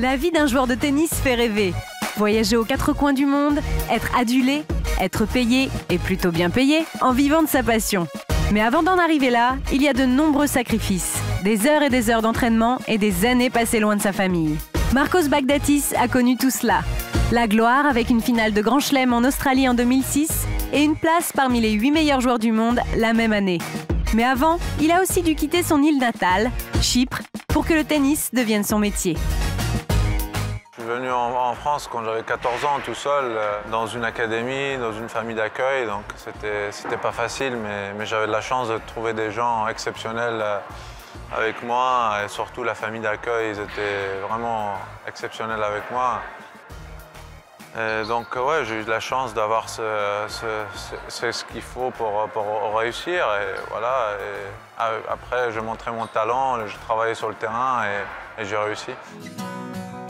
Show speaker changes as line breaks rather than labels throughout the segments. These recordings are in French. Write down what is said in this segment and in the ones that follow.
La vie d'un joueur de tennis fait rêver. Voyager aux quatre coins du monde, être adulé, être payé, et plutôt bien payé, en vivant de sa passion. Mais avant d'en arriver là, il y a de nombreux sacrifices. Des heures et des heures d'entraînement et des années passées loin de sa famille. Marcos Baghdatis a connu tout cela. La gloire avec une finale de Grand Chelem en Australie en 2006 et une place parmi les 8 meilleurs joueurs du monde la même année. Mais avant, il a aussi dû quitter son île natale, Chypre, pour que le tennis devienne son métier.
Je suis venu en France quand j'avais 14 ans, tout seul, dans une académie, dans une famille d'accueil. Donc c'était pas facile, mais j'avais de la chance de trouver des gens exceptionnels avec moi. Et surtout la famille d'accueil, ils étaient vraiment exceptionnels avec moi. Et donc ouais, j'ai eu de la chance d'avoir ce qu'il faut pour réussir. Et voilà. Et après, j'ai montré mon talent, j'ai travaillé sur le terrain et j'ai réussi.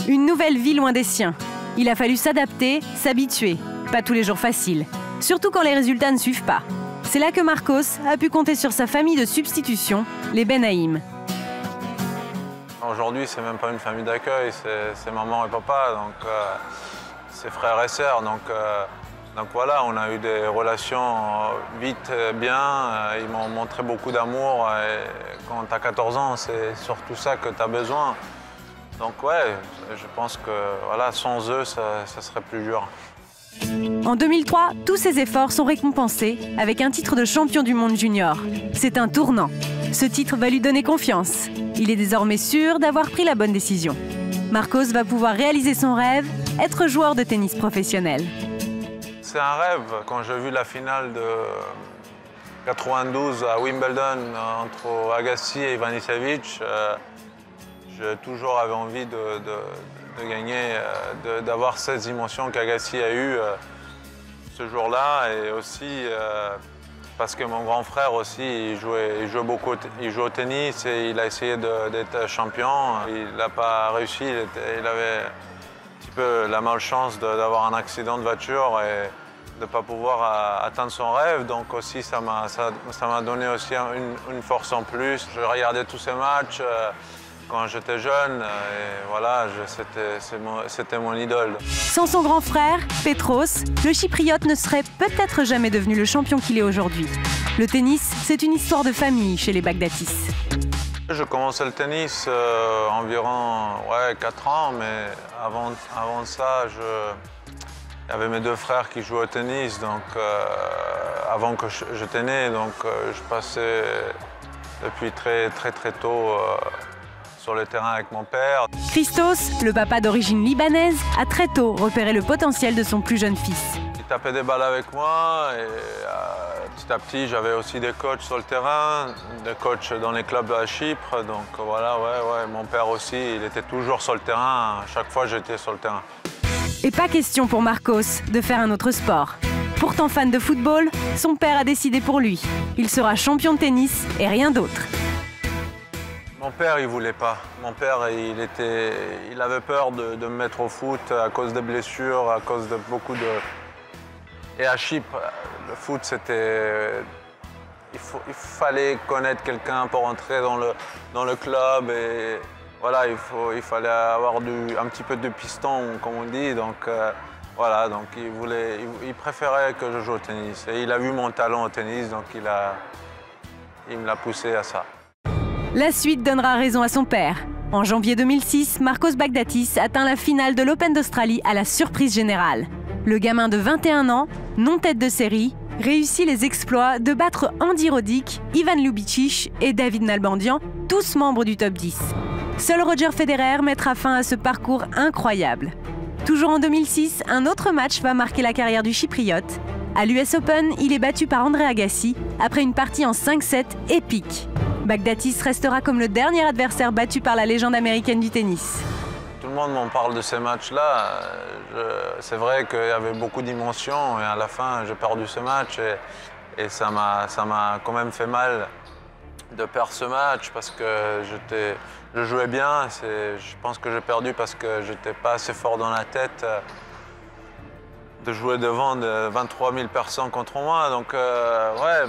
Une nouvelle vie loin des siens. Il a fallu s'adapter, s'habituer. Pas tous les jours facile. Surtout quand les résultats ne suivent pas. C'est là que Marcos a pu compter sur sa famille de substitution, les Benaïm.
Aujourd'hui, c'est même pas une famille d'accueil, c'est maman et papa, donc c'est frères et sœurs. Donc voilà, on a eu des relations vite bien. Ils m'ont montré beaucoup d'amour. Et quand tu as 14 ans, c'est surtout ça que tu as besoin. Donc ouais, je pense que voilà, sans eux, ça serait plus dur.
En 2003, tous ses efforts sont récompensés avec un titre de champion du monde junior. C'est un tournant. Ce titre va lui donner confiance. Il est désormais sûr d'avoir pris la bonne décision. Marcos va pouvoir réaliser son rêve, être joueur de tennis professionnel.
C'est un rêve. Quand j'ai vu la finale de 92 à Wimbledon entre Agassi et Ivanisevic, j'ai toujours avait envie de gagner, d'avoir cette dimension qu'Agassi a eue ce jour-là. Et aussi parce que mon grand frère aussi, il jouait au tennis et il a essayé d'être champion. Il n'a pas réussi, il avait un petit peu la malchance d'avoir un accident de voiture et de ne pas pouvoir atteindre son rêve. Donc aussi, ça m'a donné aussi une force en plus. Je regardais tous ces matchs quand j'étais jeune, et voilà, c'était mon idole.
Sans son grand frère, Petros, le Chypriote ne serait peut-être jamais devenu le champion qu'il est aujourd'hui. Le tennis, c'est une histoire de famille chez les Baghdatis.
Je commençais le tennis environ 4 ans, mais avant ça, il y avait mes 2 frères qui jouaient au tennis, donc avant que j'étais né, donc je passais depuis très tôt sur le terrain avec mon père.
Christos, le papa d'origine libanaise, a très tôt repéré le potentiel de son plus jeune fils.
Il tapait des balles avec moi et petit à petit j'avais aussi des coachs sur le terrain, des coachs dans les clubs à Chypre. Donc voilà, mon père aussi, il était toujours sur le terrain, à chaque fois j'étais sur le terrain.
Et pas question pour Marcos de faire un autre sport. Pourtant fan de football, son père a décidé pour lui. Il sera champion de tennis et rien d'autre.
Mon père, il voulait pas. Mon père, il avait peur de me mettre au foot à cause des blessures, à cause de beaucoup de... Et à Chypre, le foot, c'était... Il fallait connaître quelqu'un pour entrer dans le club. Et voilà, il fallait avoir un petit peu de piston, comme on dit. Donc voilà, donc il préférait que je joue au tennis. Et il a vu mon talent au tennis, donc il me l'a poussé à ça.
La suite donnera raison à son père. En janvier 2006, Marcos Baghdatis atteint la finale de l'Open d'Australie à la surprise générale. Le gamin de 21 ans, non tête de série, réussit les exploits de battre Andy Roddick, Ivan Ljubicic et David Nalbandian, tous membres du top 10. Seul Roger Federer mettra fin à ce parcours incroyable. Toujours en 2006, un autre match va marquer la carrière du Chypriote. À l'US Open, il est battu par André Agassi après une partie en 5-7 épique. Baghdatis restera comme le dernier adversaire battu par la légende américaine du tennis.
Tout le monde m'en parle de ces matchs-là. C'est vrai qu'il y avait beaucoup d'émotions et à la fin, j'ai perdu ce match et ça m'a quand même fait mal de perdre ce match parce que je jouais bien. Je pense que j'ai perdu parce que j'étais pas assez fort dans la tête de jouer devant 23 000 personnes contre moi. Donc ouais,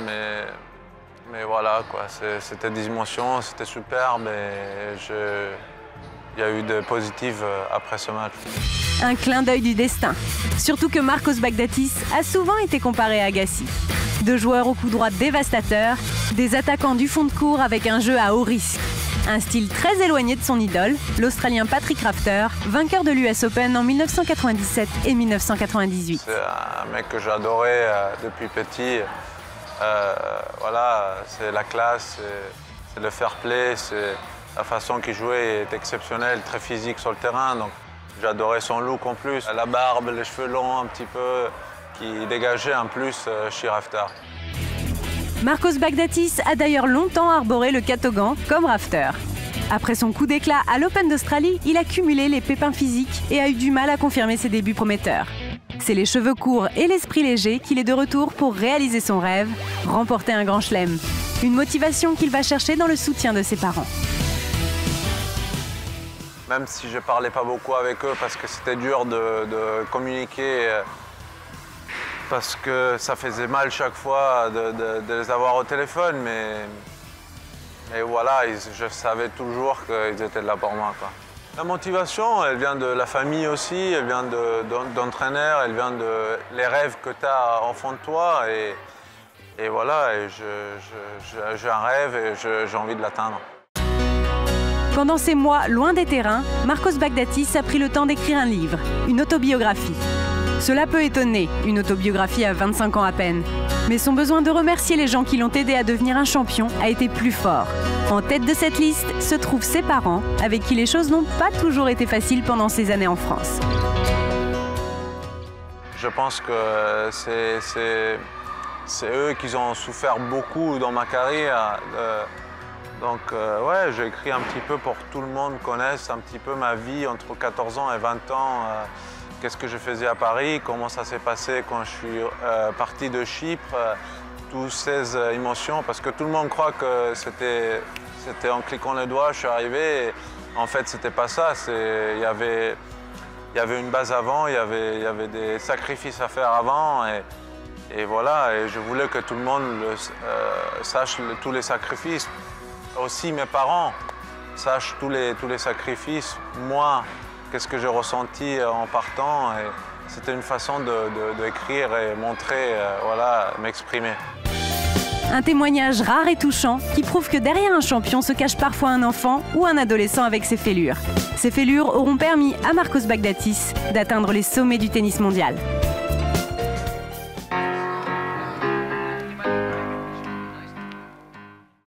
mais voilà, quoi. C'était des émotions, c'était superbe et il y a eu de positives après ce match.
Un clin d'œil du destin. Surtout que Marcos Baghdatis a souvent été comparé à Agassi. Deux joueurs au coup droit dévastateur, des attaquants du fond de cour avec un jeu à haut risque. Un style très éloigné de son idole, l'Australien Patrick Rafter, vainqueur de l'US Open en 1997 et 1998.
C'est un mec que j'adorais depuis petit. Voilà, c'est la classe, c'est le fair play, c'est la façon qu'il jouait est exceptionnelle, très physique sur le terrain. Donc j'adorais son look en plus, la barbe, les cheveux longs un petit peu, qui dégageait en plus chez Rafter.
Marcos Baghdatis a d'ailleurs longtemps arboré le catogan comme Rafter. Après son coup d'éclat à l'Open d'Australie, il a cumulé les pépins physiques et a eu du mal à confirmer ses débuts prometteurs. C'est les cheveux courts et l'esprit léger qu'il est de retour pour réaliser son rêve, remporter un grand chelem. Une motivation qu'il va chercher dans le soutien de ses parents.
Même si je ne parlais pas beaucoup avec eux parce que c'était dur de communiquer, parce que ça faisait mal chaque fois de les avoir au téléphone, mais voilà, je savais toujours qu'ils étaient là pour moi, quoi. La motivation, elle vient de la famille aussi, elle vient d'entraîneurs, elle vient de les rêves que tu as au fond de toi. Et voilà, et j'ai un rêve et j'ai envie de l'atteindre.
Pendant ces mois loin des terrains, Marcos Baghdatis a pris le temps d'écrire un livre, une autobiographie. Cela peut étonner, une autobiographie à 25 ans à peine. Mais son besoin de remercier les gens qui l'ont aidé à devenir un champion a été plus fort. En tête de cette liste se trouvent ses parents, avec qui les choses n'ont pas toujours été faciles pendant ces années en France.
Je pense que c'est eux qui ont souffert beaucoup dans ma carrière. Donc ouais, j'ai écrit un petit peu pour que tout le monde connaisse un petit peu ma vie entre 14 ans et 20 ans. Qu'est-ce que je faisais à Paris, comment ça s'est passé quand je suis parti de Chypre, toutes ces émotions, parce que tout le monde croit que c'était en cliquant les doigts, je suis arrivé, et en fait c'était pas ça, il y avait une base avant, il y avait des sacrifices à faire avant, et voilà, et je voulais que tout le monde sache tous les sacrifices, aussi mes parents sachent tous les sacrifices, moi, qu'est-ce que j'ai ressenti en partant. C'était une façon d'écrire et montrer, voilà, m'exprimer.
Un témoignage rare et touchant qui prouve que derrière un champion se cache parfois un enfant ou un adolescent avec ses fêlures. Ces fêlures auront permis à Marcos Baghdatis d'atteindre les sommets du tennis mondial.